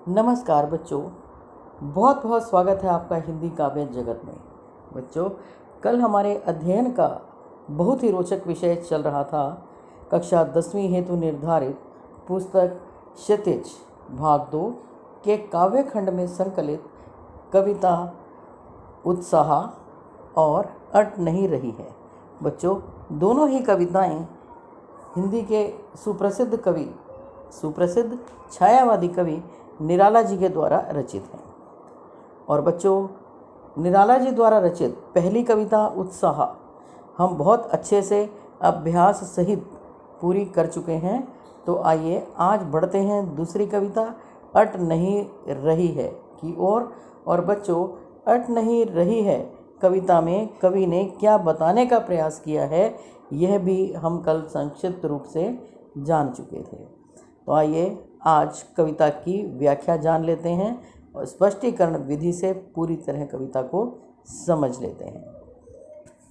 नमस्कार बच्चों, बहुत बहुत स्वागत है आपका हिंदी काव्य जगत में। बच्चों, कल हमारे अध्ययन का बहुत ही रोचक विषय चल रहा था। कक्षा 10वीं हेतु निर्धारित पुस्तक क्षितिज भाग 2 के काव्य खंड में संकलित कविता उत्साह और अट नहीं रही है। बच्चों, दोनों ही कविताएं हिंदी के सुप्रसिद्ध छायावादी कवि निराला जी के द्वारा रचित हैं। और बच्चों, निराला जी द्वारा रचित पहली कविता उत्साह हम बहुत अच्छे से अभ्यास सहित पूरी कर चुके हैं। तो आइए आज बढ़ते हैं दूसरी कविता अट नहीं रही है की ओर। और बच्चों, अट नहीं रही है कविता में कवि ने क्या बताने का प्रयास किया है, यह भी हम कल संक्षिप्त रूप से जान चुके थे। तो आइए आज कविता की व्याख्या जान लेते हैं और स्पष्टीकरण विधि से पूरी तरह कविता को समझ लेते हैं।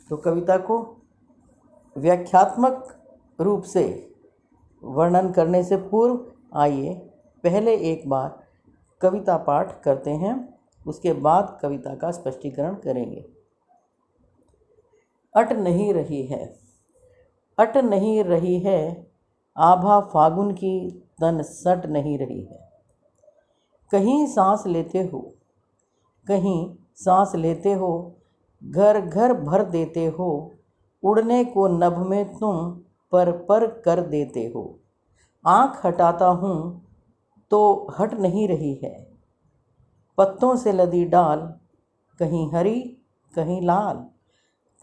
तो कविता को व्याख्यात्मक रूप से वर्णन करने से पूर्व आइए पहले एक बार कविता पाठ करते हैं, उसके बाद कविता का स्पष्टीकरण करेंगे। अट नहीं रही है, अट नहीं रही है, आभा फागुन की तन सट नहीं रही है। कहीं सांस लेते हो, कहीं सांस लेते हो, घर घर भर देते हो, उड़ने को नभ में तुम पर कर देते हो। आँख हटाता हूँ तो हट नहीं रही है, पत्तों से लदी डाल, कहीं हरी कहीं लाल,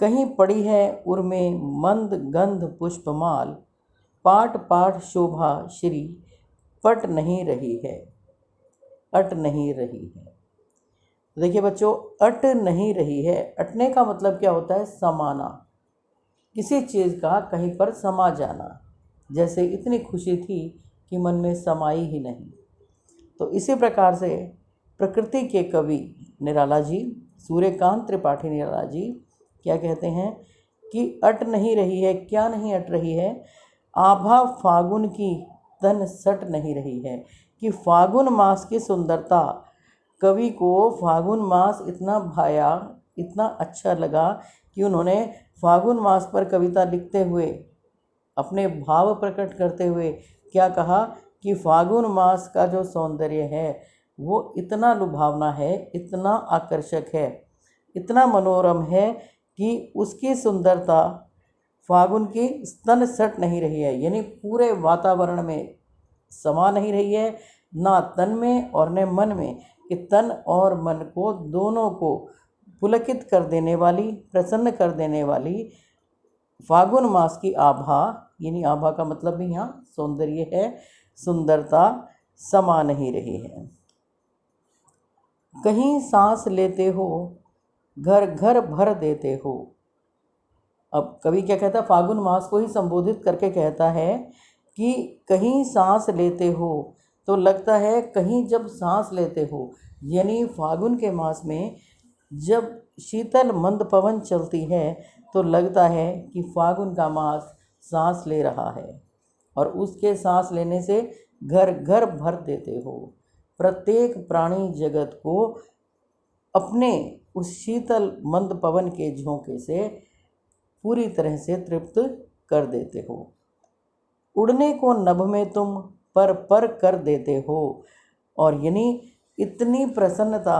कहीं पड़ी है उर्मे मंद गंध पुष्पमाल, पाट पाट शोभा श्री पट नहीं रही है, अट नहीं रही है। देखिए बच्चों, अट नहीं रही है, अटने का मतलब क्या होता है? समाना, किसी चीज़ का कहीं पर समा जाना। जैसे इतनी खुशी थी कि मन में समाई ही नहीं। तो इसी प्रकार से प्रकृति के कवि निराला जी, सूर्यकांत त्रिपाठी निराला जी क्या कहते हैं कि अट नहीं रही है। क्या नहीं अट रही है? आभा फागुन की तन सट नहीं रही है, कि फागुन मास की सुंदरता, कवि को फागुन मास इतना भाया, इतना अच्छा लगा कि उन्होंने फागुन मास पर कविता लिखते हुए अपने भाव प्रकट करते हुए क्या कहा कि फागुन मास का जो सौंदर्य है वो इतना लुभावना है, इतना आकर्षक है, इतना मनोरम है कि उसकी सुंदरता फागुन की स्तन सट नहीं रही है, यानी पूरे वातावरण में समा नहीं रही है, ना तन में और न मन में, कि तन और मन को दोनों को पुलकित कर देने वाली, प्रसन्न कर देने वाली फागुन मास की आभा, यानी आभा का मतलब भी यहाँ सौंदर्य है, सुंदरता समा नहीं रही है। कहीं सांस लेते हो, घर घर भर देते हो। अब कवि क्या कहता है? फागुन मास को ही संबोधित करके कहता है कि कहीं सांस लेते हो, तो लगता है कहीं जब सांस लेते हो, यानी फागुन के मास में जब शीतल मंद पवन चलती है तो लगता है कि फागुन का मास सांस ले रहा है, और उसके सांस लेने से घर घर भर देते हो। प्रत्येक प्राणी जगत को अपने उस शीतल मंद पवन के झोंके से पूरी तरह से तृप्त कर देते हो। उड़ने को नभ में तुम पर कर देते हो, और यानी इतनी प्रसन्नता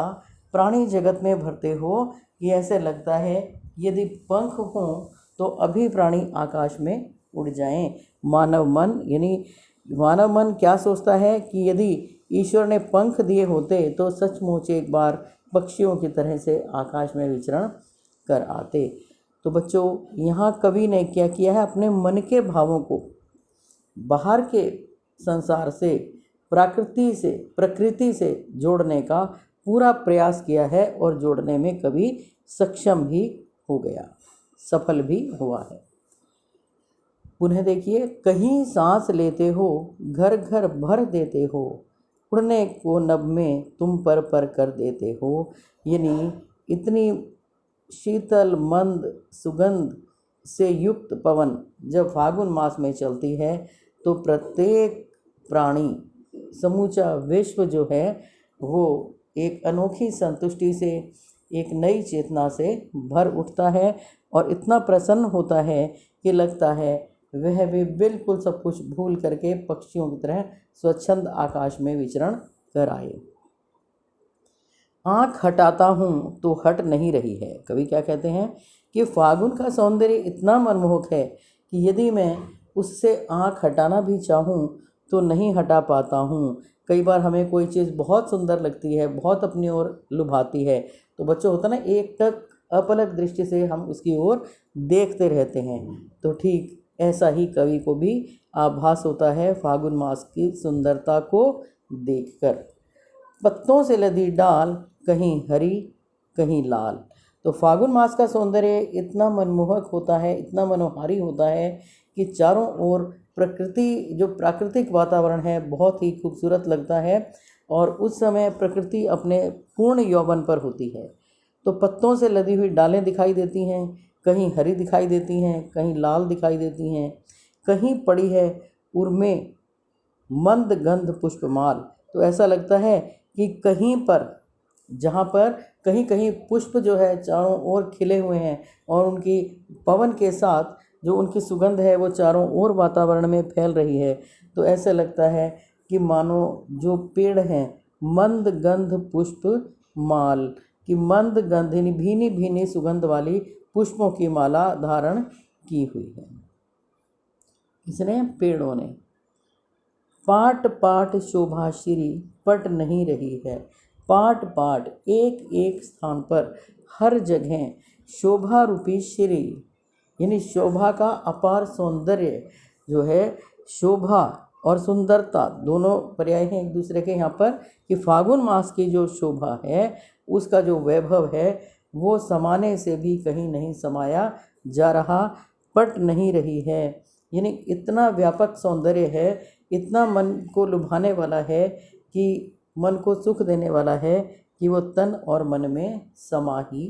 प्राणी जगत में भरते हो कि ऐसे लगता है यदि पंख हों तो अभी प्राणी आकाश में उड़ जाएं। मानव मन क्या सोचता है कि यदि ईश्वर ने पंख दिए होते तो सचमुच एक बार पक्षियों की तरह से आकाश में विचरण कर आते। तो बच्चों, यहाँ कवि ने क्या किया है? अपने मन के भावों को बाहर के संसार से, प्रकृति से जोड़ने का पूरा प्रयास किया है, और जोड़ने में कवि सक्षम भी हो गया, सफल भी हुआ है। पुनः देखिए, कहीं सांस लेते हो, घर घर भर देते हो, उड़ने को नभ में तुम पर कर देते हो। यानी इतनी शीतल मंद सुगंध से युक्त पवन जब फागुन मास में चलती है तो प्रत्येक प्राणी समूचा विश्व जो है वो एक अनोखी संतुष्टि से, एक नई चेतना से भर उठता है और इतना प्रसन्न होता है कि लगता है वह भी बिल्कुल सब कुछ भूल करके पक्षियों की तरह स्वच्छंद आकाश में विचरण कर आए। आँख हटाता हूँ तो हट नहीं रही है। कवि क्या कहते हैं कि फागुन का सौंदर्य इतना मनमोहक है कि यदि मैं उससे आँख हटाना भी चाहूँ तो नहीं हटा पाता हूँ। कई बार हमें कोई चीज़ बहुत सुंदर लगती है, बहुत अपनी ओर लुभाती है, तो बच्चों होता ना एक टक अपलक दृष्टि से हम उसकी ओर देखते रहते हैं। तो ठीक ऐसा ही कवि को भी आभास होता है फागुन मास की सुंदरता को देखकर। पत्तों से लदी डाल, कहीं हरी कहीं लाल। तो फागुन मास का सौंदर्य इतना मनमोहक होता है, इतना मनोहारी होता है कि चारों ओर प्रकृति, जो प्राकृतिक वातावरण है, बहुत ही खूबसूरत लगता है और उस समय प्रकृति अपने पूर्ण यौवन पर होती है। तो पत्तों से लदी हुई डालें दिखाई देती हैं, कहीं हरी दिखाई देती हैं, कहीं लाल दिखाई देती हैं, कहीं पड़ी है उर्में मंद गंध पुष्पमाल। तो ऐसा लगता है कि कहीं पर, जहाँ पर कहीं कहीं पुष्प जो है चारों ओर खिले हुए हैं और उनकी पवन के साथ जो उनकी सुगंध है वो चारों ओर वातावरण में फैल रही है, तो ऐसा लगता है कि मानो जो पेड़ हैं मंद गंध पुष्प माल की, मंद गंध यानी भीनी भीनी सुगंध वाली पुष्पों की माला धारण की हुई है। किसने? पेड़ों ने। पाट पाट शोभा श्री पट नहीं रही है। पाट पाट, एक एक स्थान पर, हर जगह शोभा रूपी श्री यानी शोभा का अपार सौंदर्य जो है, शोभा और सुंदरता दोनों पर्याय हैं एक दूसरे के यहाँ पर, कि फागुन मास की जो शोभा है उसका जो वैभव है वो समाने से भी कहीं नहीं समाया जा रहा, पट नहीं रही है। यानी इतना व्यापक सौंदर्य है, इतना मन को लुभाने वाला है, कि मन को सुख देने वाला है कि वो तन और मन में समा ही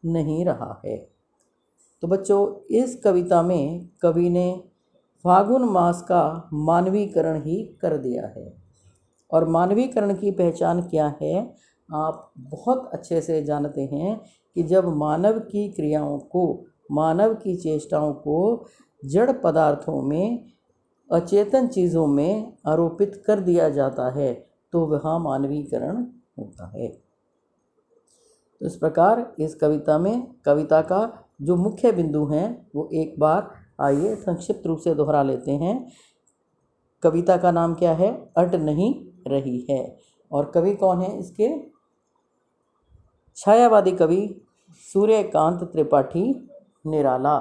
नहीं रहा है। तो बच्चों इस कविता में कवि ने फागुन मास का मानवीकरण ही कर दिया है। और मानवीकरण की पहचान क्या है आप बहुत अच्छे से जानते हैं कि जब मानव की क्रियाओं को, मानव की चेष्टाओं को जड़ पदार्थों में, अचेतन चीज़ों में आरोपित कर दिया जाता है तो वह मानवीकरण होता है। तो इस प्रकार इस कविता में कविता का जो मुख्य बिंदु हैं वो एक बार आइए संक्षिप्त रूप से दोहरा लेते हैं। कविता का नाम क्या है? अट नहीं रही है। और कवि कौन है इसके? छायावादी कवि सूर्यकांत त्रिपाठी निराला,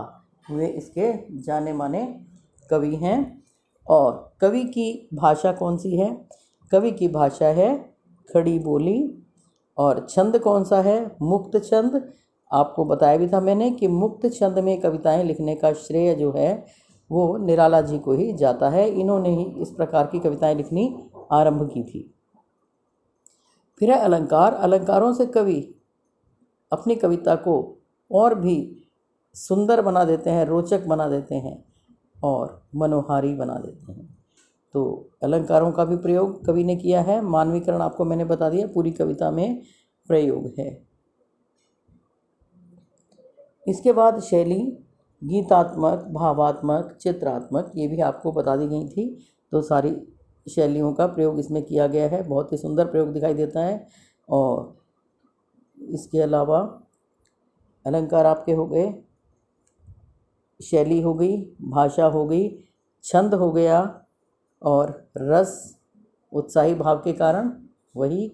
वे इसके जाने माने कवि हैं। और कवि की भाषा कौन सी है? कवि की भाषा है खड़ी बोली। और छंद कौन सा है? मुक्त छंद। आपको बताया भी था मैंने कि मुक्त छंद में कविताएं लिखने का श्रेय जो है वो निराला जी को ही जाता है। इन्होंने ही इस प्रकार की कविताएं लिखनी आरंभ की थी। फिर है अलंकार। अलंकारों से कवि अपनी कविता को और भी सुंदर बना देते हैं, रोचक बना देते हैं और मनोहारी बना देते हैं। तो अलंकारों का भी प्रयोग कवि ने किया है। मानवीकरण आपको मैंने बता दिया, पूरी कविता में प्रयोग है। इसके बाद शैली गीतात्मक, भावात्मक, चित्रात्मक, ये भी आपको बता दी गई थी। तो सारी शैलियों का प्रयोग इसमें किया गया है। बहुत ही सुंदर प्रयोग दिखाई देता है। और इसके अलावा अलंकार आपके हो गए, शैली हो गई, भाषा हो गई, छंद हो गया और रस, उत्साही भाव के कारण वही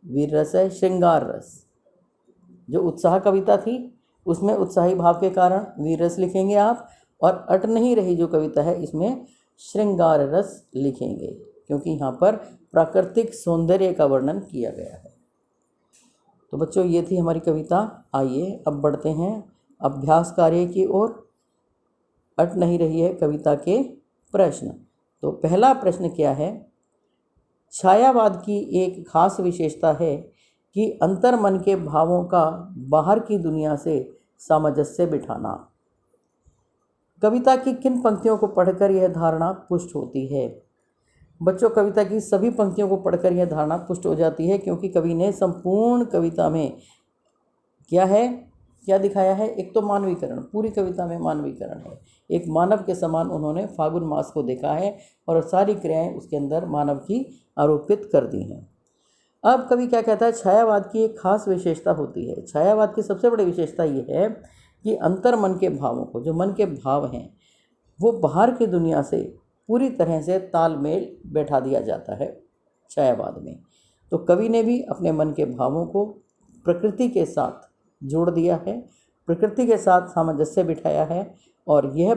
वीर रस है, श्रृंगार रस। जो उत्साह कविता थी उसमें उत्साही भाव के कारण वीर रस लिखेंगे आप, और अट नहीं रही जो कविता है इसमें श्रृंगार रस लिखेंगे, क्योंकि यहाँ पर प्राकृतिक सौंदर्य का वर्णन किया गया है। तो बच्चों ये थी हमारी कविता। आइए अब बढ़ते हैं अभ्यास कार्य की ओर। अट नहीं रही है कविता के प्रश्न। तो पहला प्रश्न क्या है? छायावाद की एक खास विशेषता है कि अंतर्मन के भावों का बाहर की दुनिया से सामंजस्य बिठाना। कविता की किन पंक्तियों को पढ़कर यह धारणा पुष्ट होती है? बच्चों, कविता की सभी पंक्तियों को पढ़कर यह धारणा पुष्ट हो जाती है, क्योंकि कवि ने संपूर्ण कविता में क्या दिखाया है। एक तो मानवीकरण, पूरी कविता में मानवीकरण है। एक मानव के समान उन्होंने फागुन मास को देखा है और सारी क्रियाएं उसके अंदर मानव की आरोपित कर दी हैं। अब कवि क्या कहता है, छायावाद की एक खास विशेषता होती है। छायावाद की सबसे बड़ी विशेषता ये है कि अंतर मन के भावों को, जो मन के भाव हैं, वो बाहर की दुनिया से पूरी तरह से तालमेल बैठा दिया जाता है छायावाद में। तो कवि ने भी अपने मन के भावों को प्रकृति के साथ जोड़ दिया है, प्रकृति के साथ सामंजस्य बिठाया है। और यह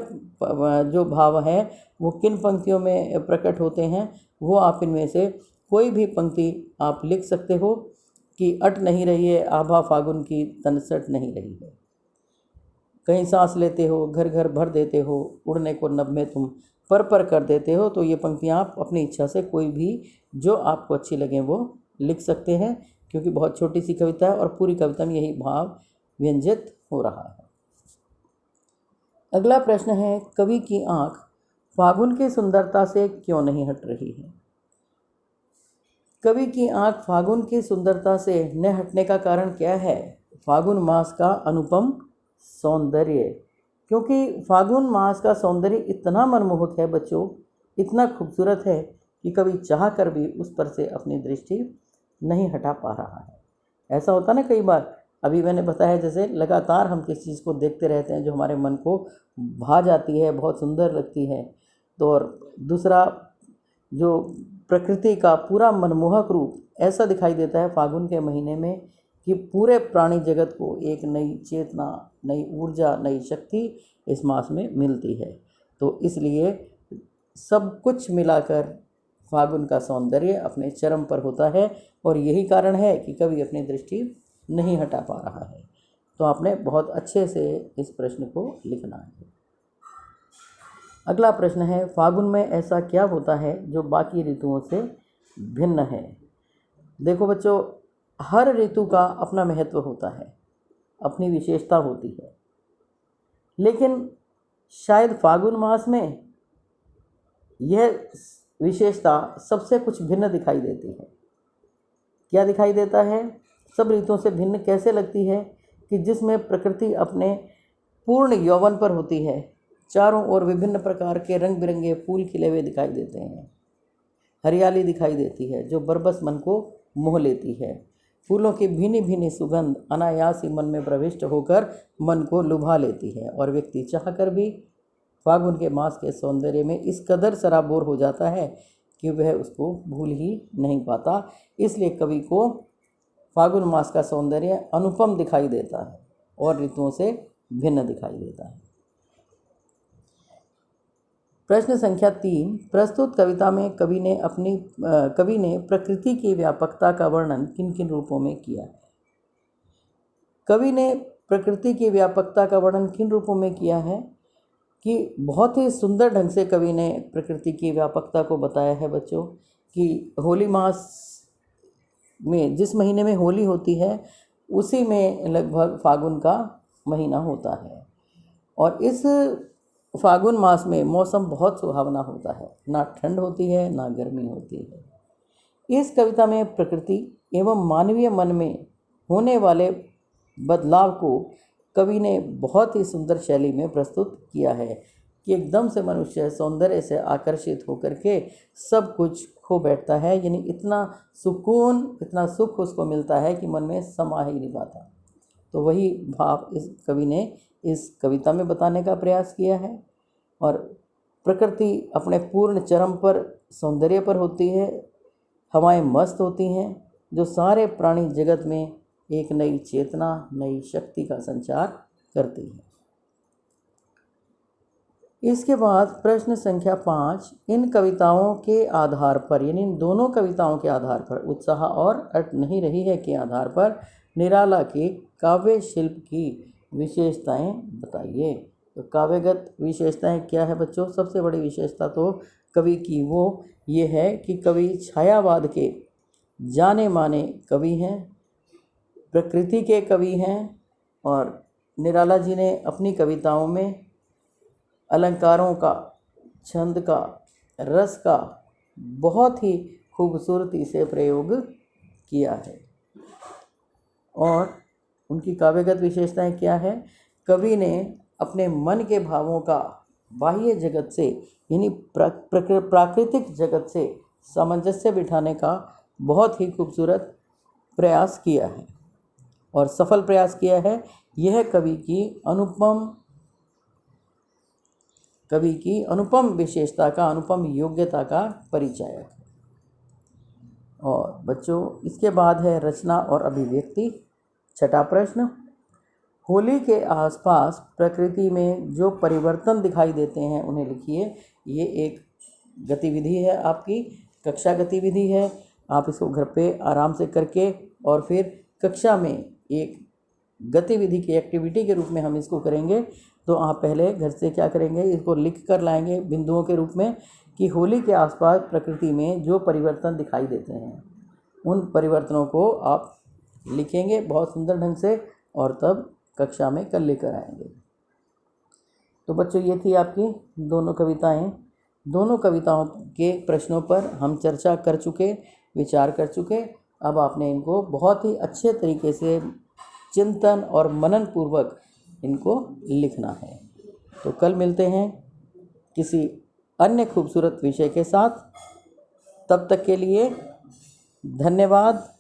जो भाव है वो किन पंक्तियों में प्रकट होते हैं, वो आप इनमें से कोई भी पंक्ति आप लिख सकते हो कि अट नहीं रही है आभा फागुन की, तन सट नहीं रही है। कहीं सांस लेते हो, घर घर भर देते हो, उड़ने को नभ में तुम पर पर कर देते हो। तो ये पंक्तियाँ आप अपनी इच्छा से कोई भी जो आपको अच्छी लगे वो लिख सकते हैं, क्योंकि बहुत छोटी सी कविता है और पूरी कविता में यही भाव व्यंजित हो रहा है। अगला प्रश्न है, कवि की आंख फागुन की सुंदरता से क्यों नहीं हट रही है। कवि की आंख फागुन की सुंदरता से न हटने का कारण क्या है। फागुन मास का अनुपम सौंदर्य, क्योंकि फागुन मास का सौंदर्य इतना मनमोहक है बच्चों, इतना खूबसूरत है कि कवि चाह कर भी उस पर से अपनी दृष्टि नहीं हटा पा रहा है। ऐसा होता ना कई बार, अभी मैंने बताया जैसे लगातार हम किसी चीज़ को देखते रहते हैं जो हमारे मन को भा जाती है, बहुत सुंदर लगती है। तो और दूसरा, जो प्रकृति का पूरा मनमोहक रूप ऐसा दिखाई देता है फागुन के महीने में कि पूरे प्राणी जगत को एक नई चेतना, नई ऊर्जा, नई शक्ति इस मास में मिलती है। तो इसलिए सब कुछ मिलाकर फागुन का सौंदर्य अपने चरम पर होता है और यही कारण है कि कवि अपनी दृष्टि नहीं हटा पा रहा है। तो आपने बहुत अच्छे से इस प्रश्न को लिखना है। अगला प्रश्न है, फागुन में ऐसा क्या होता है जो बाकी ऋतुओं से भिन्न है। देखो बच्चों, हर ऋतु का अपना महत्व होता है, अपनी विशेषता होती है, लेकिन शायद फागुन मास में यह विशेषता सबसे कुछ भिन्न दिखाई देती है। क्या दिखाई देता है, सब ऋतुओं से भिन्न कैसे लगती है कि जिसमें प्रकृति अपने पूर्ण यौवन पर होती है, चारों ओर विभिन्न प्रकार के रंग बिरंगे फूल खिले हुए दिखाई देते हैं, हरियाली दिखाई देती है जो बरबस मन को मोह लेती है। फूलों की भीनी भीनी सुगंध अनायास ही मन में प्रविष्ट होकर मन को लुभा लेती है और व्यक्ति चाहकर भी फागुन के मास के सौंदर्य में इस कदर सराबोर हो जाता है कि वह उसको भूल ही नहीं पाता। इसलिए कवि को फागुन मास का सौंदर्य अनुपम दिखाई देता है और ऋतुओं से भिन्न दिखाई देता है। प्रश्न संख्या 3, प्रस्तुत कविता में कवि ने प्रकृति की व्यापकता का वर्णन किन किन रूपों में किया है। कवि ने प्रकृति की व्यापकता का वर्णन किन रूपों में किया है कि बहुत ही सुंदर ढंग से कवि ने प्रकृति की व्यापकता को बताया है बच्चों, कि होली मास में, जिस महीने में होली होती है उसी में लगभग फागुन का महीना होता है और इस फागुन मास में मौसम बहुत सुहावना होता है, ना ठंड होती है ना गर्मी होती है। इस कविता में प्रकृति एवं मानवीय मन में होने वाले बदलाव को कवि ने बहुत ही सुंदर शैली में प्रस्तुत किया है कि एकदम से मनुष्य सौंदर्य से आकर्षित होकर के सब कुछ खो बैठता है, यानी इतना सुकून, इतना सुख उसको मिलता है कि मन में समा ही नहीं पाता। तो वही भाव इस कवि ने इस कविता में बताने का प्रयास किया है। और प्रकृति अपने पूर्ण चरम पर, सौंदर्य पर होती है, हवाएं मस्त होती हैं जो सारे प्राणी जगत में एक नई चेतना, नई शक्ति का संचार करती है। इसके बाद प्रश्न संख्या 5, इन कविताओं के आधार पर, यानी इन दोनों कविताओं के आधार पर, उत्साह और अट नहीं रही है के आधार पर निराला के काव्य शिल्प की विशेषताएं बताइए। तो काव्यगत विशेषताएं क्या है बच्चों। सबसे बड़ी विशेषता तो कवि की वो ये है कि कवि छायावाद के जाने माने कवि हैं, प्रकृति के कवि हैं और निराला जी ने अपनी कविताओं में अलंकारों का, छंद का, रस का बहुत ही खूबसूरती से प्रयोग किया है। और उनकी काव्यगत विशेषताएं क्या है? कवि ने अपने मन के भावों का बाह्य जगत से यानी प्राकृतिक जगत से सामंजस्य बिठाने का बहुत ही खूबसूरत प्रयास किया है और सफल प्रयास किया है। यह कवि की अनुपम विशेषता का, अनुपम योग्यता का परिचायक है। और बच्चों, इसके बाद है रचना और अभिव्यक्ति। छठा प्रश्न, होली के आसपास प्रकृति में जो परिवर्तन दिखाई देते हैं उन्हें लिखिए। ये एक गतिविधि है, आपकी कक्षा गतिविधि है। आप इसको घर पे आराम से करके और फिर कक्षा में एक गतिविधि की एक्टिविटी के रूप में हम इसको करेंगे। तो आप पहले घर से क्या करेंगे, इसको लिख कर लाएंगे बिंदुओं के रूप में कि होली के आसपास प्रकृति में जो परिवर्तन दिखाई देते हैं उन परिवर्तनों को आप लिखेंगे बहुत सुंदर ढंग से और तब कक्षा में कल लेकर आएंगे। तो बच्चों, ये थी आपकी दोनों कविताएं। दोनों कविताओं के प्रश्नों पर हम चर्चा कर चुके, विचार कर चुके। अब आपने इनको बहुत ही अच्छे तरीके से चिंतन और मनन पूर्वक इनको लिखना है। तो कल मिलते हैं किसी अन्य खूबसूरत विषय के साथ। तब तक के लिए धन्यवाद।